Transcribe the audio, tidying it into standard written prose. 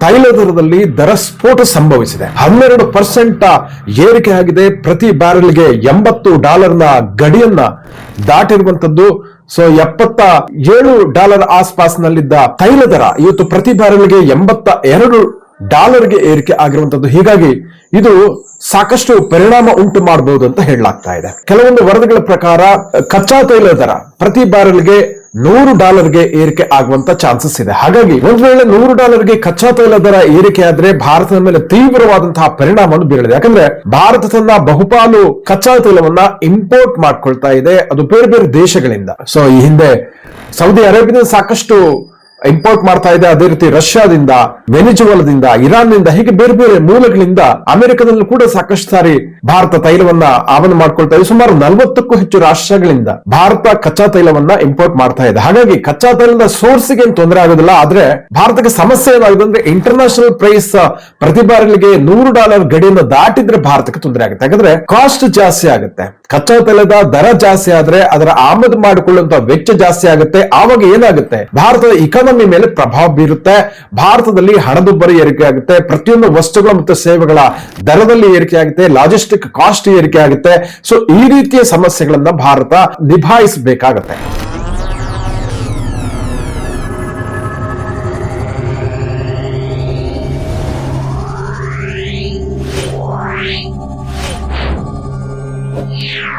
ತೈಲ ದರದಲ್ಲಿ ದರ ಸ್ಫೋಟ ಸಂಭವಿಸಿದೆ. 12% ಏರಿಕೆ ಆಗಿದೆ. ಪ್ರತಿ ಬ್ಯಾರೆಲ್ಗೆ $80 ಗಡಿಯನ್ನ ದಾಟಿರುವಂತದ್ದು. ಸೊ $77 ಆಸ್ಪಾಸ್ನಲ್ಲಿದ್ದ ತೈಲ ದರ ಇವತ್ತು ಪ್ರತಿ ಬ್ಯಾರೆಲ್ಗೆ $82 ಏರಿಕೆ ಆಗಿರುವಂತದ್ದು. ಹೀಗಾಗಿ ಇದು ಸಾಕಷ್ಟು ಪರಿಣಾಮ ಉಂಟು ಮಾಡಬಹುದು ಅಂತ ಹೇಳಲಾಗ್ತಾ ಇದೆ. ಕೆಲವೊಂದು ವರದಿಗಳ ಪ್ರಕಾರ ಕಚ್ಚಾ ತೈಲ ದರ ಪ್ರತಿ ಬ್ಯಾರೆಲ್ಗೆ $100 ಏರಿಕೆ ಆಗುವಂತ ಚಾನ್ಸಸ್ ಇದೆ. ಹಾಗಾಗಿ ಒಂದು ವೇಳೆ $100 ಕಚ್ಚಾ ತೈಲ ದರ ಏರಿಕೆ ಆದ್ರೆ ಭಾರತದ ಮೇಲೆ ತೀವ್ರವಾದಂತಹ ಪರಿಣಾಮವನ್ನು ಬೀರಲಿದೆ. ಯಾಕಂದ್ರೆ ಭಾರತ ತನ್ನ ಬಹುಪಾಲು ಕಚ್ಚಾ ತೈಲವನ್ನ ಇಂಪೋರ್ಟ್ ಮಾಡ್ಕೊಳ್ತಾ ಇದೆ, ಅದು ಬೇರೆ ಬೇರೆ ದೇಶಗಳಿಂದ. ಸೊ ಈ ಹಿಂದೆ ಸೌದಿ ಅರೇಬಿಯಾದಿಂದ ಸಾಕಷ್ಟು ಇಂಪೋರ್ಟ್ ಮಾಡ್ತಾ ಇದೆ. ಅದೇ ರೀತಿ ರಷ್ಯಾದಿಂದ, ವೆನಿಜುವಲಾದಿಂದ, ಇರಾನ್ನಿಂದ, ಹೀಗೆ ಬೇರೆ ಬೇರೆ ಮೂಲಗಳಿಂದ ಅಮೆರಿಕದಲ್ಲೂ ಕೂಡ ಸಾಕಷ್ಟು ಸಾರಿ ಭಾರತ ತೈಲವನ್ನ ಆಮದು ಮಾಡ್ಕೊಳ್ತಾ ಇದೆ. ಸುಮಾರು 40ಕ್ಕೂ ಹೆಚ್ಚು ರಾಷ್ಟ್ರಗಳಿಂದ ಭಾರತ ಕಚ್ಚಾ ತೈಲವನ್ನ ಇಂಪೋರ್ಟ್ ಮಾಡ್ತಾ ಇದೆ. ಹಾಗಾಗಿ ಕಚ್ಚಾ ತೈಲದ ಸೋರ್ಸ್ಗೆ ಏನು ತೊಂದರೆ ಆಗೋದಿಲ್ಲ. ಆದ್ರೆ ಭಾರತಕ್ಕೆ ಸಮಸ್ಯೆ ಏನಾಗಿದೆ ಅಂದ್ರೆ ಇಂಟರ್ನ್ಯಾಷನಲ್ ಪ್ರೈಸ್ ಪ್ರತಿ ಬ್ಯಾರೆಲ್ಗೆ $100 ಗಡಿಯನ್ನು ದಾಟಿದ್ರೆ ಭಾರತಕ್ಕೆ ತೊಂದರೆ ಆಗುತ್ತೆ. ಯಾಕಂದ್ರೆ ಕಾಸ್ಟ್ ಜಾಸ್ತಿ ಆಗುತ್ತೆ. ಕಚ್ಚಾ ತೈಲದ ದರ ಜಾಸ್ತಿ ಆದ್ರೆ ಅದರ ಆಮದು ಮಾಡಿಕೊಳ್ಳುವಂತ ವೆಚ್ಚ ಜಾಸ್ತಿ ಆಗುತ್ತೆ. ಆವಾಗ ಏನಾಗುತ್ತೆ, ಭಾರತದ ಇಕಾನಮಿ ಮೇಲೆ ಪ್ರಭಾವ ಬೀರುತ್ತೆ. ಭಾರತದಲ್ಲಿ ಹಣದುಬ್ಬರ ಏರಿಕೆ ಆಗುತ್ತೆ. ಪ್ರತಿಯೊಂದು ವಸ್ತುಗಳ ಮತ್ತು ಸೇವೆಗಳ ದರದಲ್ಲಿ ಏರಿಕೆ ಆಗುತ್ತೆ. ಲಾಜಿಸ್ಟಿಕ್ ಕಾಸ್ಟ್ ಏರಿಕೆ ಆಗುತ್ತೆ. ಸೊ ಈ ರೀತಿಯ ಸಮಸ್ಯೆಗಳನ್ನ ಭಾರತ ನಿಭಾಯಿಸಬೇಕಾಗತ್ತೆ. Yeah.